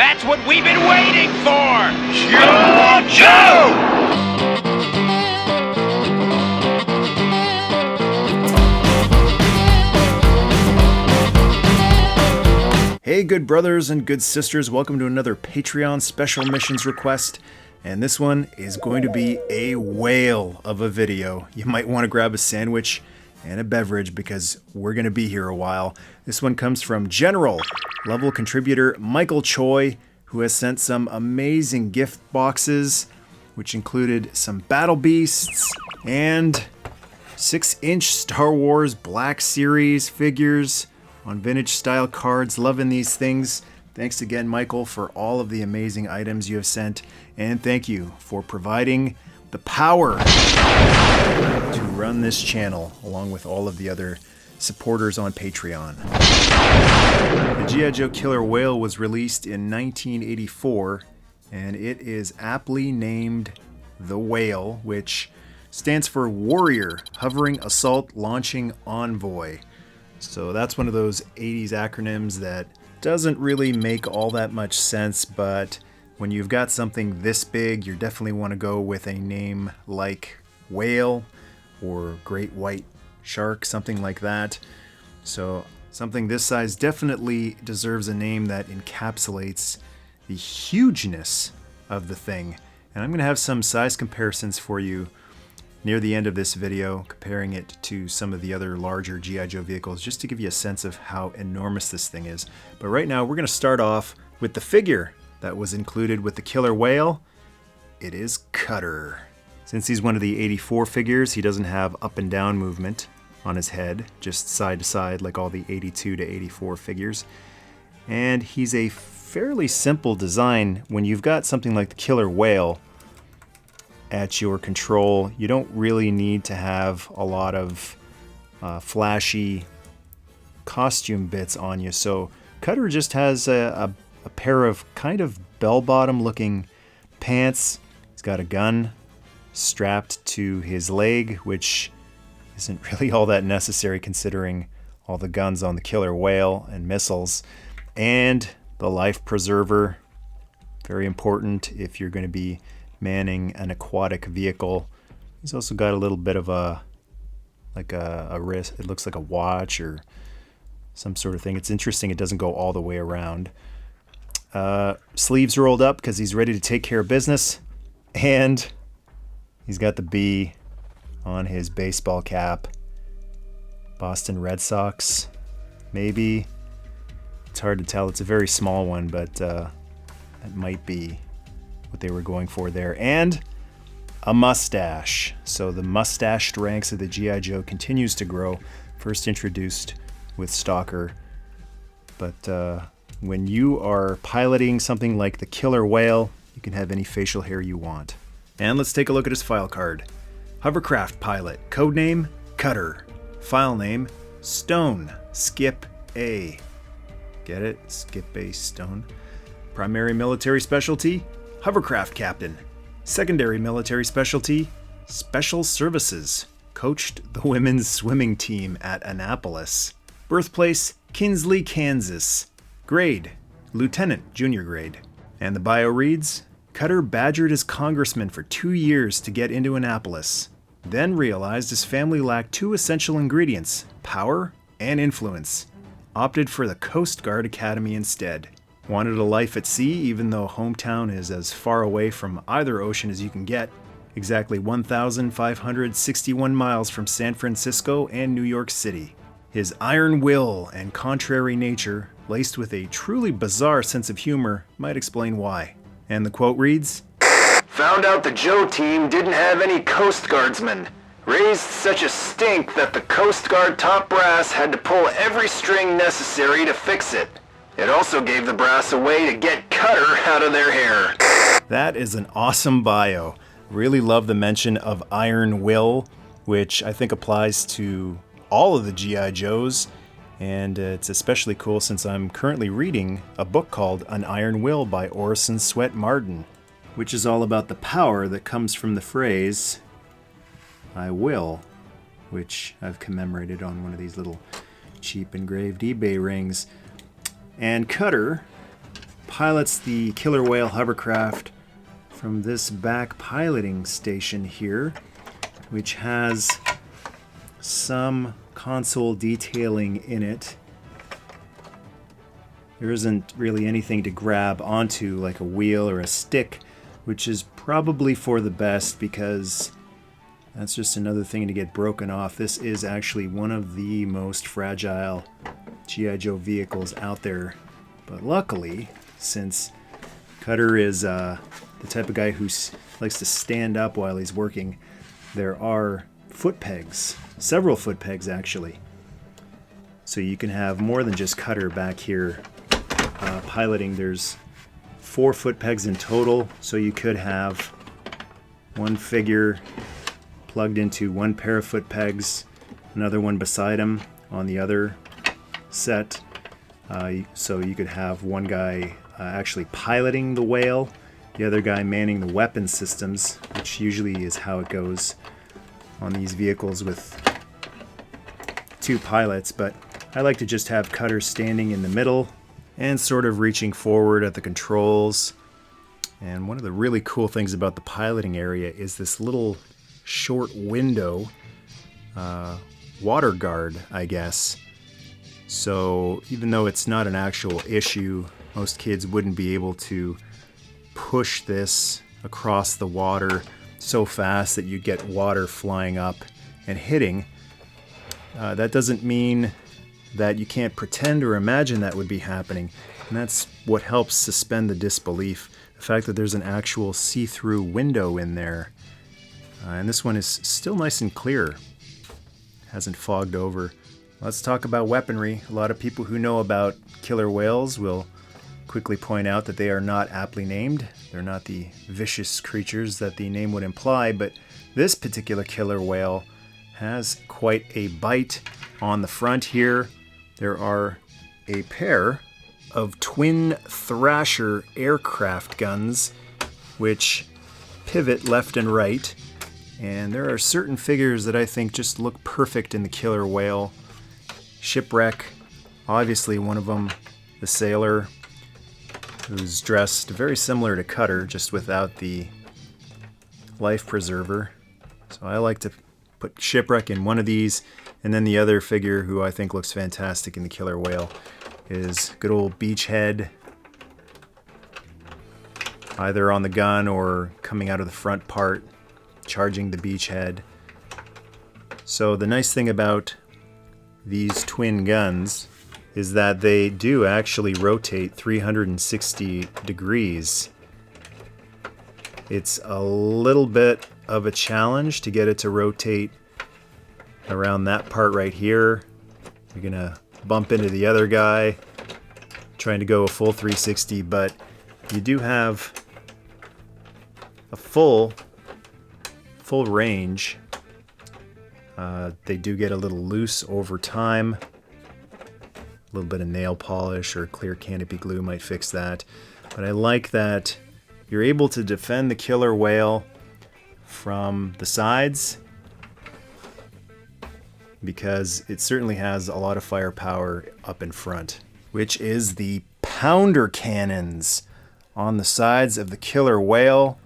That's what we've been waiting for! Joe! Hey good brothers and good sisters, welcome to another Patreon special missions request. And this one is going to be a whale of a video. You might want to grab a sandwich and a beverage because we're going to be here a while. This one comes from General level contributor Michael Choi, who has sent some amazing gift boxes, which included some Battle Beasts and 6-inch Star Wars Black Series figures on vintage style cards. Loving these things. Thanks again, Michael, for all of the amazing items you have sent. And thank you for providing the power to run this channel along with all of the other supporters on Patreon. The G.I. Joe Killer Whale was released in 1984, and it is aptly named the Whale, which stands for Warrior Hovering Assault Launching Envoy. So that's one of those 80s acronyms that doesn't really make all that much sense, but when you've got something this big, you definitely want to go with a name like Whale or Great White Shark, something like that. So something this size definitely deserves a name that encapsulates the hugeness of the thing. And I'm going to have some size comparisons for you near the end of this video, comparing it to some of the other larger G.I. Joe vehicles, just to give you a sense of how enormous this thing is. But right now, we're going to start off with the figure that was included with the Killer Whale. It is Cutter. Since he's one of the 84 figures, he doesn't have up and down movement on his head, just side to side like all the 82 to 84 figures. And he's a fairly simple design. When you've got something like the Killer Whale at your control, you don't really need to have a lot of flashy costume bits on you. So Cutter just has a pair of kind of bell-bottom looking pants. He's got a gun strapped to his leg, which isn't really all that necessary considering all the guns on the Killer Whale and missiles. And the life preserver, very important if you're going to be manning an aquatic vehicle. He's also got a little bit of a wrist. It looks like a watch or some sort of thing. It's interesting. It doesn't go all the way around. Sleeves rolled up because he's ready to take care of business. And he's got the B on his baseball cap. Boston Red Sox, maybe. It's hard to tell. It's a very small one, but it might be what they were going for there. And a mustache. So the mustached ranks of the G.I. Joe continues to grow. First introduced with Stalker. But when you are piloting something like the Killer Whale, you can have any facial hair you want. And let's take a look at his file card. Hovercraft pilot, codename Cutter. File name Stone, Skip A. Get it? Skip A Stone. Primary military specialty, hovercraft captain. Secondary military specialty, special services. Coached the women's swimming team at Annapolis. Birthplace, Kinsley, Kansas. Grade, lieutenant, junior grade. And the bio reads, Cutter badgered his congressman for 2 years to get into Annapolis. Then realized his family lacked two essential ingredients, power and influence. Opted for the Coast Guard Academy instead. Wanted a life at sea even though hometown is as far away from either ocean as you can get. Exactly 1,561 miles from San Francisco and New York City. His iron will and contrary nature, laced with a truly bizarre sense of humor, might explain why. And the quote reads, Found out the Joe team didn't have any Coast Guardsmen. Raised such a stink that the Coast Guard top brass had to pull every string necessary to fix it. It also gave the brass a way to get Cutter out of their hair. That is an awesome bio. Really love the mention of Iron Will, which I think applies to all of the G.I. Joes. And it's especially cool since I'm currently reading a book called An Iron Will by Orson Swett Marden, which is all about the power that comes from the phrase, I will, which I've commemorated on one of these little cheap engraved eBay rings. And Cutter pilots the killer whale hovercraft from this back piloting station here, which has some console detailing in it. There isn't really anything to grab onto like a wheel or a stick, which is probably for the best because that's just another thing to get broken off. This is actually one of the most fragile G.I. Joe vehicles out there. But luckily, since Cutter is the type of guy who likes to stand up while he's working, there are foot pegs, several foot pegs actually. So you can have more than just Cutter back here piloting. There's 4 foot pegs in total, so you could have one figure plugged into one pair of foot pegs, another one beside him on the other set. So you could have one guy actually piloting the whale, the other guy manning the weapon systems, which usually is how it goes on these vehicles with 2 pilots. But I like to just have Cutter standing in the middle and sort of reaching forward at the controls. And one of the really cool things about the piloting area is this little short window, water guard, I guess. So even though it's not an actual issue, most kids wouldn't be able to push this across the water so fast that you get water flying up and hitting. That doesn't mean that you can't pretend or imagine that would be happening. And that's what helps suspend the disbelief. The fact that there's an actual see-through window in there. And this one is still nice and clear. Hasn't fogged over. Let's talk about weaponry. A lot of people who know about killer whales will quickly point out that they are not aptly named. They're not the vicious creatures that the name would imply, but this particular killer whale has quite a bite. On the front here, there are a pair of twin Thrasher aircraft guns, which pivot left and right. And there are certain figures that I think just look perfect in the killer whale. Shipwreck, obviously one of them, the sailor, who's dressed very similar to Cutter, just without the life preserver. So I like to put Shipwreck in one of these, and then the other figure who I think looks fantastic in the killer whale is good old Beachhead, either on the gun or coming out of the front part, charging the Beachhead. So the nice thing about these twin guns is that they do actually rotate 360 degrees. It's a little bit of a challenge to get it to rotate around that part right here. You're gonna bump into the other guy trying to go a full 360, but you do have a full range. They do get a little loose over time. A little bit of nail polish or clear canopy glue might fix that. But I like that you're able to defend the killer whale from the sides, because it certainly has a lot of firepower up in front, which is the pounder cannons on the sides of the killer whale.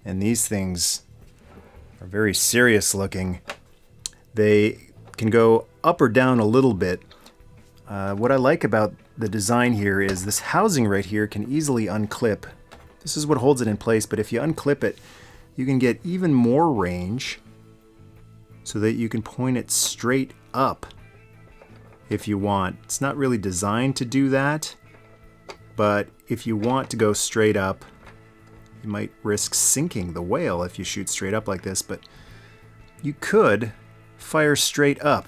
And these things are very serious looking. They can go up or down a little bit. What I like about the design here is this housing right here can easily unclip. This is what holds it in place, but if you unclip it, you can get even more range so that you can point it straight up if you want. It's not really designed to do that, but if you want to go straight up, you might risk sinking the whale if you shoot straight up like this, but you could fire straight up.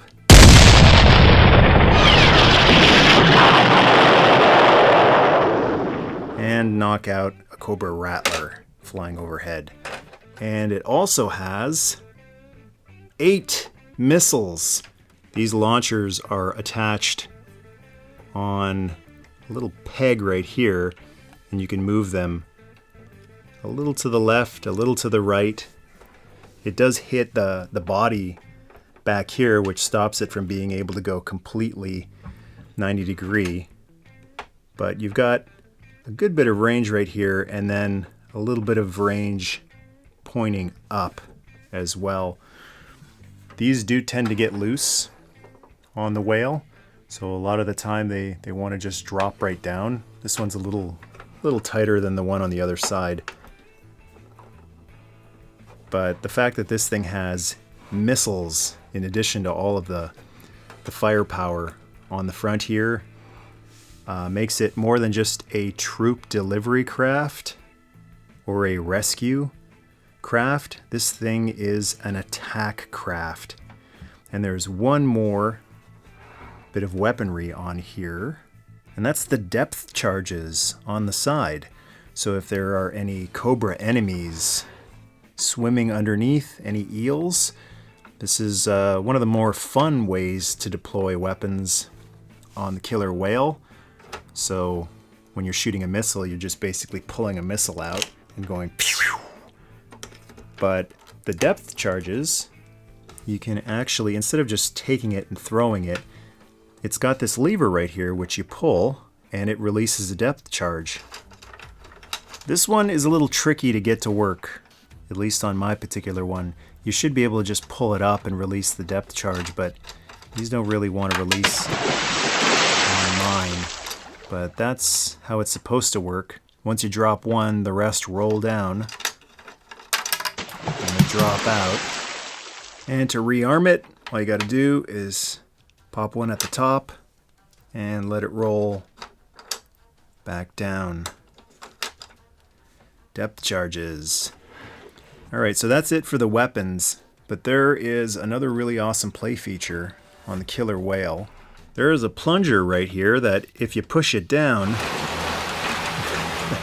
And knock out a Cobra Rattler flying overhead. And it also has 8 missiles. These launchers are attached on a little peg right here, and you can move them a little to the left, a little to the right. It does hit the body back here, which stops it from being able to go completely 90 degree. But you've got a good bit of range right here, and then a little bit of range pointing up as well. These do tend to get loose on the whale, so a lot of the time they want to just drop right down. This one's a little tighter than the one on the other side. But the fact that this thing has missiles in addition to all of the firepower on the front here makes it more than just a troop delivery craft or a rescue craft. This thing is an attack craft. And there's one more bit of weaponry on here, and that's the depth charges on the side. So if there are any cobra enemies swimming underneath, any eels, this is one of the more fun ways to deploy weapons on the killer whale. So when you're shooting a missile, you're just basically pulling a missile out and going pew. But the depth charges, you can actually, instead of just taking it and throwing it, it's got this lever right here which you pull and it releases a depth charge. This one is a little tricky to get to work, at least on my particular one. You should be able to just pull it up and release the depth charge, but these don't really want to release on mine. But that's how it's supposed to work. Once you drop one, the rest roll down and they drop out. And to rearm it, all you got to do is pop one at the top and let it roll back down. Depth charges. Alright, so that's it for the weapons, but there is another really awesome play feature on the killer whale. There is a plunger right here that if you push it down,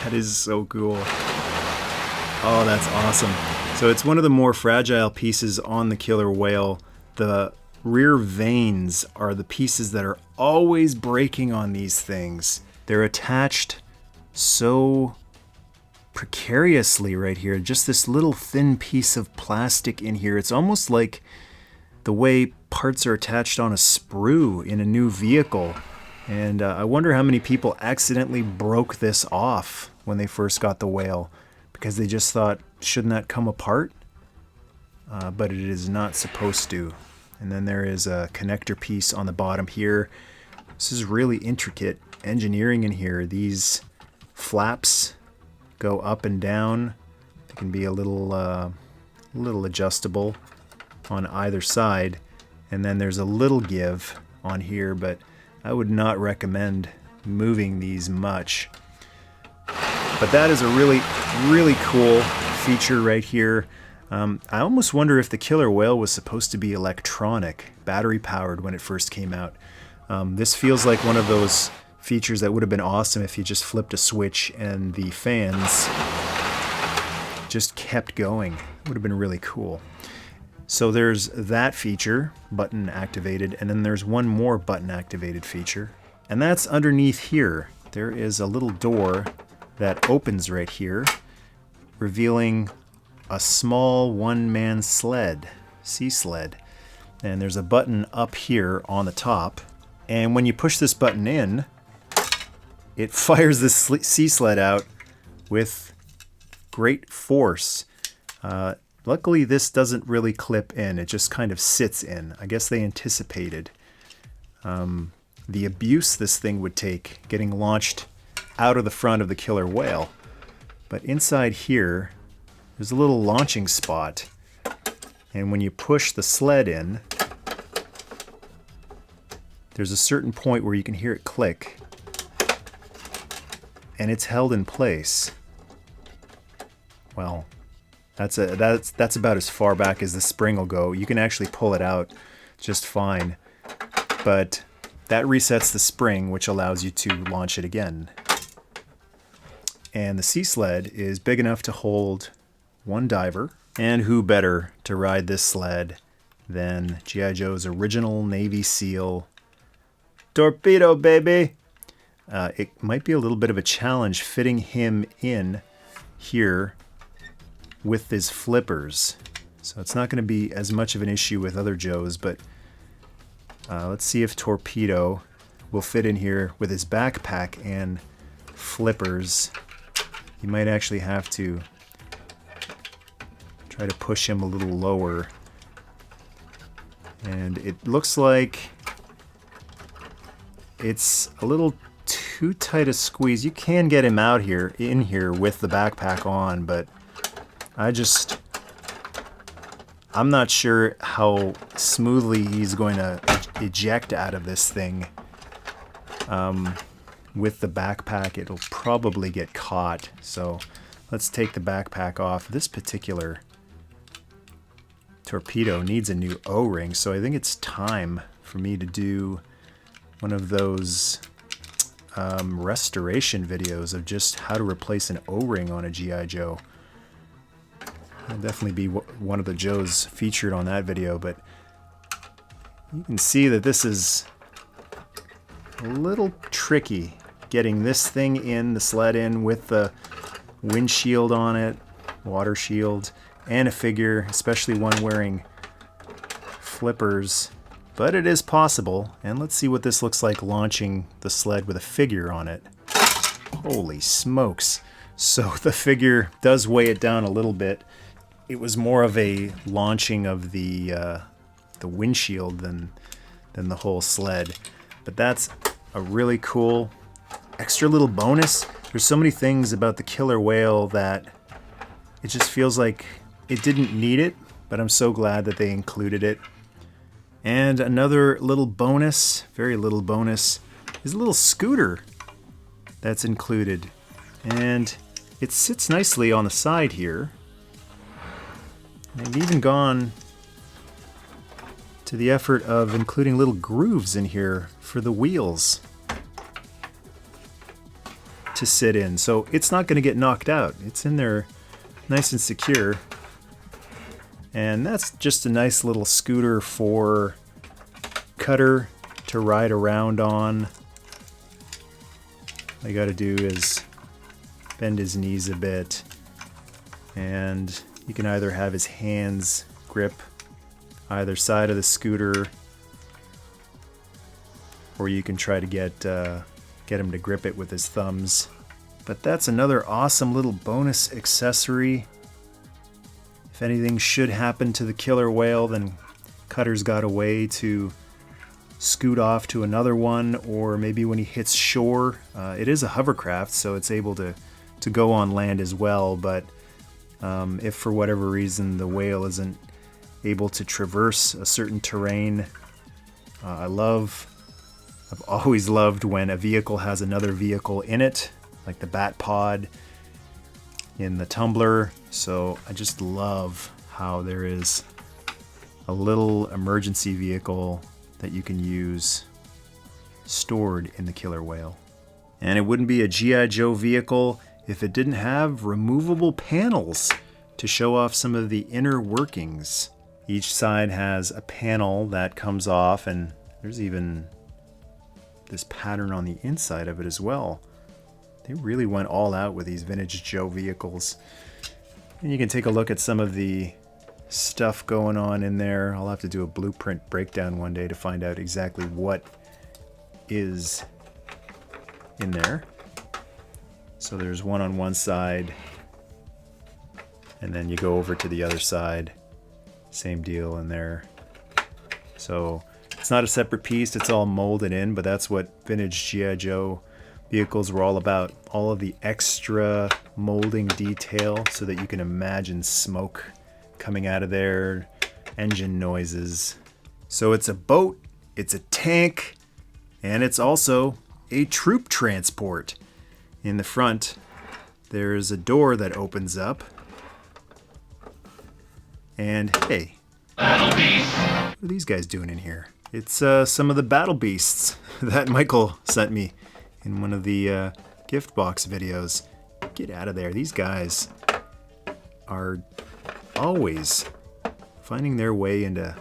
that is so cool. Oh, that's awesome. So it's one of the more fragile pieces on the killer whale. The rear vanes are the pieces that are always breaking on these things. They're attached so precariously right here. Just this little thin piece of plastic in here. It's almost like the way parts are attached on a sprue in a new vehicle. And I wonder how many people accidentally broke this off when they first got the whale, because they just thought, shouldn't that come apart? But it is not supposed to. And then there is a connector piece on the bottom here. This is really intricate engineering in here. These flaps go up and down. They can be a little adjustable on either side. And then there's a little give on here, but I would not recommend moving these much. But that is a really, really cool feature right here. I almost wonder if the killer whale was supposed to be electronic, battery powered when it first came out. This feels like one of those features that would have been awesome if you just flipped a switch and the fans just kept going. It would have been really cool. So there's that feature, button activated, and then there's one more button activated feature. And that's underneath here. There is a little door that opens right here, revealing a small one-man sled, sea sled. And there's a button up here on the top. And when you push this button in, it fires this sea sled out with great force. Luckily, this doesn't really clip in. It just kind of sits in. I guess they anticipated the abuse this thing would take getting launched out of the front of the killer whale. But inside here, there's a little launching spot. And when you push the sled in, there's a certain point where you can hear it click. And it's held in place. Well, that's about as far back as the spring will go. You can actually pull it out just fine. But that resets the spring, which allows you to launch it again. And the sea sled is big enough to hold one diver. And who better to ride this sled than G.I. Joe's original Navy SEAL, Torpedo, baby! It might be a little bit of a challenge fitting him in here with his flippers. So it's not going to be as much of an issue with other Joes, but let's see if Torpedo will fit in here with his backpack and flippers. You might actually have to try to push him a little lower. And it looks like it's a little too tight a squeeze. You can get him out here, in here with the backpack on, but I'm not sure how smoothly he's going to eject out of this thing. With the backpack, it'll probably get caught. So let's take the backpack off. This particular torpedo needs a new O-ring, so I think it's time for me to do one of those restoration videos of just how to replace an O-ring on a G.I. Joe. I'll definitely be one of the Joes featured on that video, but you can see that this is a little tricky getting this thing in, the sled in with the windshield on it, water shield, and a figure, especially one wearing flippers. But it is possible, and let's see what this looks like launching the sled with a figure on it. Holy smokes. So the figure does weigh it down a little bit. It was more of a launching of the windshield than the whole sled. But that's a really cool extra little bonus. There's so many things about the Killer Whale that it just feels like it didn't need it, but I'm so glad that they included it. And another little bonus, very little bonus, is a little scooter that's included. And it sits nicely on the side here. They've even gone to the effort of including little grooves in here for the wheels to sit in. So it's not going to get knocked out. It's in there nice and secure. And that's just a nice little scooter for Cutter to ride around on. All you got to do is bend his knees a bit, and you can either have his hands grip either side of the scooter, or you can try to get him to grip it with his thumbs. But that's another awesome little bonus accessory. If anything should happen to the Killer Whale, then Cutter's got a way to scoot off to another one, or maybe when he hits shore, it is a hovercraft, so it's able to go on land as well. But if for whatever reason the whale isn't able to traverse a certain terrain, I've always loved when a vehicle has another vehicle in it, like the Bat Pod in the Tumbler. So I just love how there is a little emergency vehicle that you can use stored in the Killer Whale. And it wouldn't be a G.I. Joe vehicle if it didn't have removable panels to show off some of the inner workings. Each side has a panel that comes off, and there's even this pattern on the inside of it as well. They really went all out with these vintage Joe vehicles. And you can take a look at some of the stuff going on in there. I'll have to do a blueprint breakdown one day to find out exactly what is in there. So there's one on one side, and then you go over to the other side. Same deal in there. So it's not a separate piece, it's all molded in, but that's what vintage G.I. Joe vehicles were all about. All of the extra molding detail so that you can imagine smoke coming out of there, engine noises. So it's a boat, it's a tank, and it's also a troop transport. In the front, there's a door that opens up. And hey, what are these guys doing in here? It's some of the battle beasts that Michael sent me in one of the gift box videos. Get out of there. These guys are always finding their way into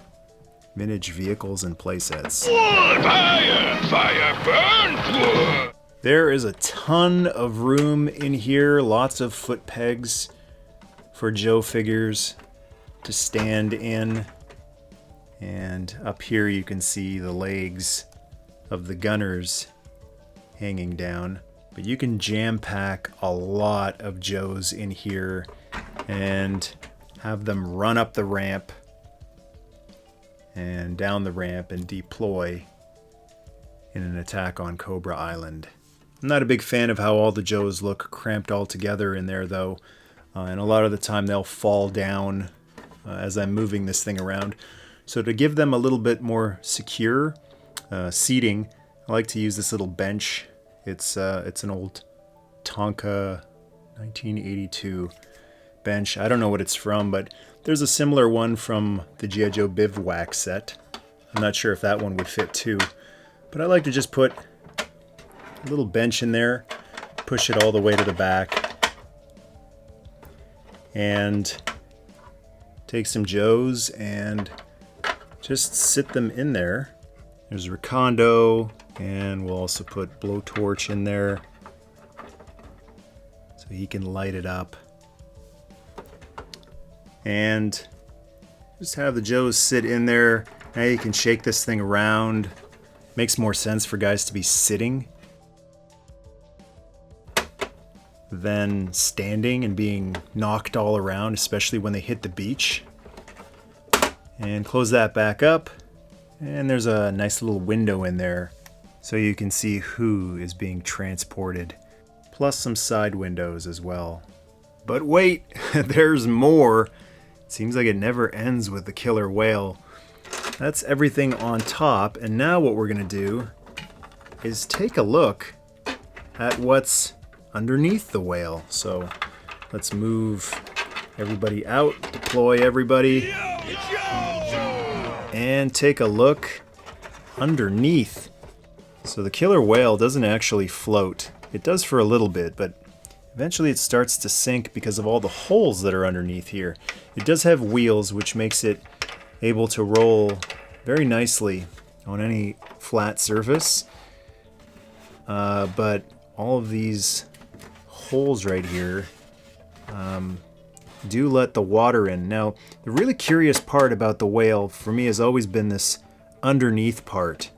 vintage vehicles and playsets. Wood! Fire! Fire burns wood! There is a ton of room in here, lots of foot pegs for Joe figures to stand in. And up here you can see the legs of the gunners hanging down. But you can jam pack a lot of Joes in here and have them run up the ramp and down the ramp and deploy in an attack on Cobra Island. I'm not a big fan of how all the Joes look cramped all together in there though, and a lot of the time they'll fall down as I'm moving this thing around. So to give them a little bit more secure seating, I like to use this little bench. It's an old Tonka 1982 bench. I don't know what it's from, but there's a similar one from the G.I. Joe Bivouac set. I'm not sure if that one would fit too, but I like to just put a little bench in there, push it all the way to the back, and take some Joes and just sit them in there. There's Recondo, and we'll also put Blowtorch in there so he can light it up. And just have the Joes sit in there. Now you can shake this thing around. Makes more sense for guys to be sitting than standing and being knocked all around, especially when they hit the beach. And close that back up. And there's a nice little window in there so you can see who is being transported. Plus some side windows as well. But wait, there's more. It seems like it never ends with the killer whale. That's everything on top, and now what we're gonna do is take a look at what's underneath the whale. So let's move everybody out, deploy everybody, and take a look underneath. So the killer whale doesn't actually float. It does for a little bit, but eventually it starts to sink because of all the holes that are underneath here. It does have wheels, which makes it able to roll very nicely on any flat surface. But all of these holes right here do let the water in. Now, the really curious part about the whale for me has always been this underneath part.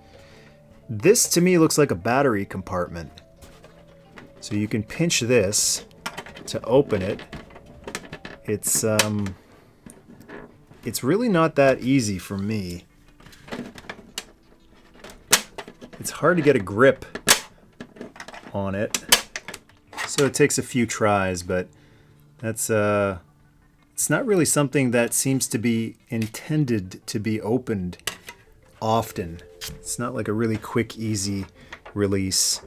This to me looks like a battery compartment. So you can pinch this to open it. It's really not that easy for me. It's hard to get a grip on it. So it takes a few tries, but that's it's not really something that seems to be intended to be opened often. It's not like a really quick, easy release.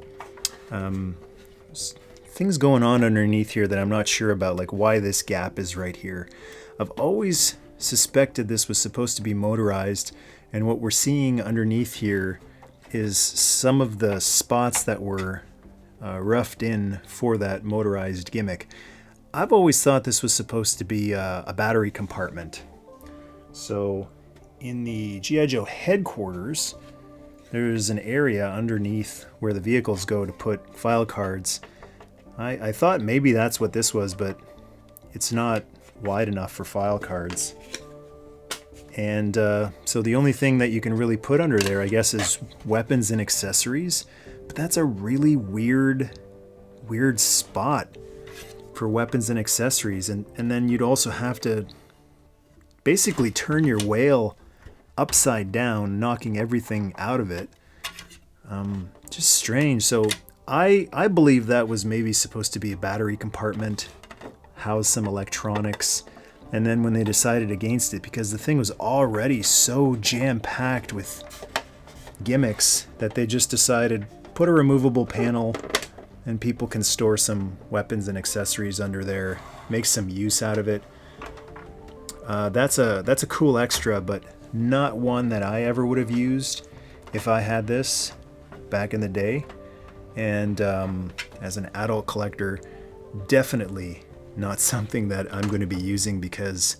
There's things going on underneath here that I'm not sure about, like why this gap is right here. I've always suspected this was supposed to be motorized, and what we're seeing underneath here is some of the spots that were roughed in for that motorized gimmick. I've always thought this was supposed to be a battery compartment. So in the G.I. Joe headquarters, there's an area underneath where the vehicles go to put file cards. I thought maybe that's what this was, but it's not wide enough for file cards. And so the only thing that you can really put under there, I guess, is weapons and accessories. But that's a really weird spot for weapons and accessories. And then you'd also have to basically turn your whale upside down, knocking everything out of it. Just strange. So I believe that was maybe supposed to be a battery compartment, house some electronics. And then when they decided against it, because the thing was already so jam-packed with gimmicks, that they just decided, put a removable panel and people can store some weapons and accessories under there, make some use out of it. That's a cool extra, but not one that I ever would have used if I had this back in the day. And as an adult collector, definitely not something that I'm going to be using, because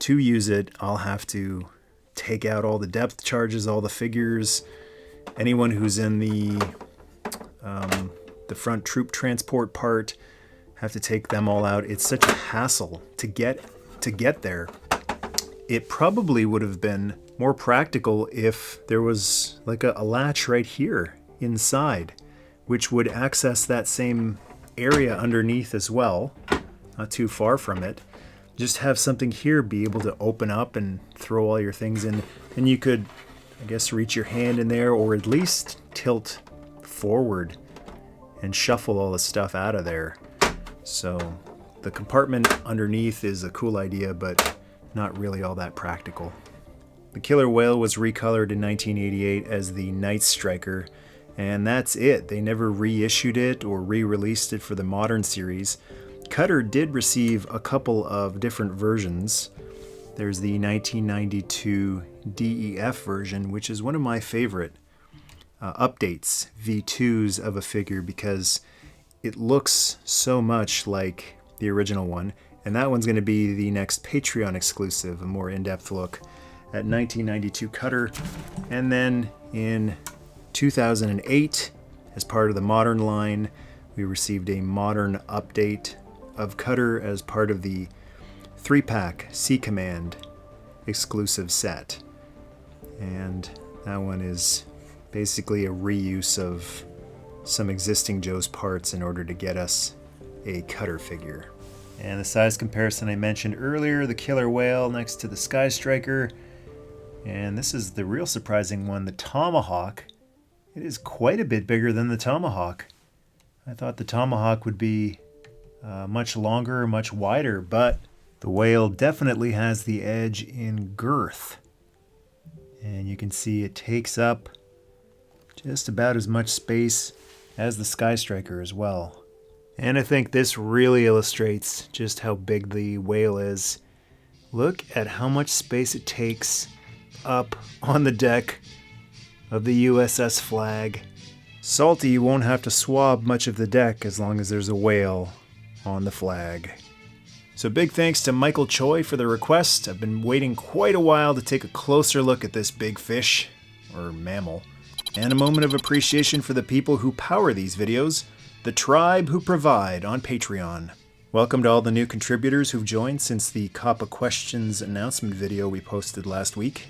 to use it, I'll have to take out all the depth charges, all the figures. Anyone who's in the front troop transport part, have to take them all out. It's such a hassle to get there. It probably would have been more practical if there was like a latch right here inside which would access that same area underneath as well, not too far from it. Just have something here be able to open up and throw all your things in. And you could, I guess, reach your hand in there, or at least tilt forward and shuffle all the stuff out of there. So the compartment underneath is a cool idea, but not really all that practical. The Killer Whale was recolored in 1988 as the Night Striker, and that's it. They never reissued it or re-released it for the modern series. Cutter did receive a couple of different versions. There's the 1992 DEF version, which is one of my favorite updates, V2s of a figure, because it looks so much like the original one. And that one's going to be the next Patreon exclusive, a more in-depth look at 1992 Cutter. And then in 2008, as part of the modern line, we received a modern update of Cutter as part of the 3-pack Sea Command exclusive set. And that one is basically a reuse of some existing Joe's parts in order to get us a Cutter figure. And the size comparison I mentioned earlier, the Killer Whale next to the Sky Striker. And this is the real surprising one, the Tomahawk. It is quite a bit bigger than the Tomahawk. I thought the Tomahawk would be much longer, much wider, but the Whale definitely has the edge in girth. And you can see it takes up just about as much space as the Sky Striker as well. And I think this really illustrates just how big the Whale is. Look at how much space it takes up on the deck of the USS Flag. Salty won't have to swab much of the deck as long as there's a whale on the flag. So big thanks to Michael Choi for the request. I've been waiting quite a while to take a closer look at this big fish, or mammal. And a moment of appreciation for the people who power these videos, the tribe who provide on Patreon. Welcome to all the new contributors who've joined since the COPPA Questions announcement video we posted last week.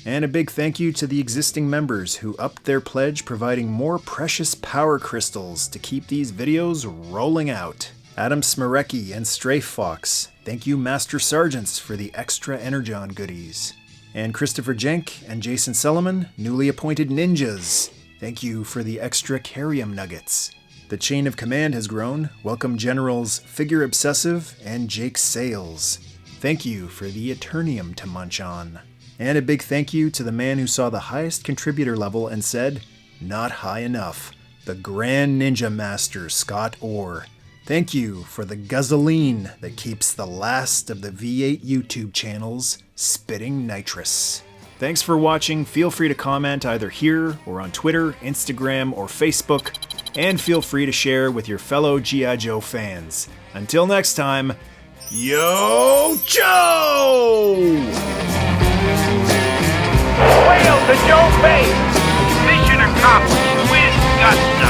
And a big thank you to the existing members who upped their pledge, providing more precious power crystals to keep these videos rolling out. Adam Smarecki and Strafe Fox, thank you Master Sergeants for the extra Energon goodies. And Christopher Jenk and Jason Solomon, newly appointed ninjas, thank you for the extra Carium nuggets. The chain of command has grown. Welcome Generals Figure Obsessive and Jake Sales. Thank you for the Eternium to munch on. And a big thank you to the man who saw the highest contributor level and said, not high enough, the Grand Ninja Master Scott Orr. Thank you for the guzzling that keeps the last of the V8 YouTube channels spitting nitrous. Thanks for watching. Feel free to comment either here or on Twitter, Instagram, or Facebook, and feel free to share with your fellow G.I. Joe fans. Until next time, Yo Joe! Whale to Joe Bay! Mission accomplished. Win got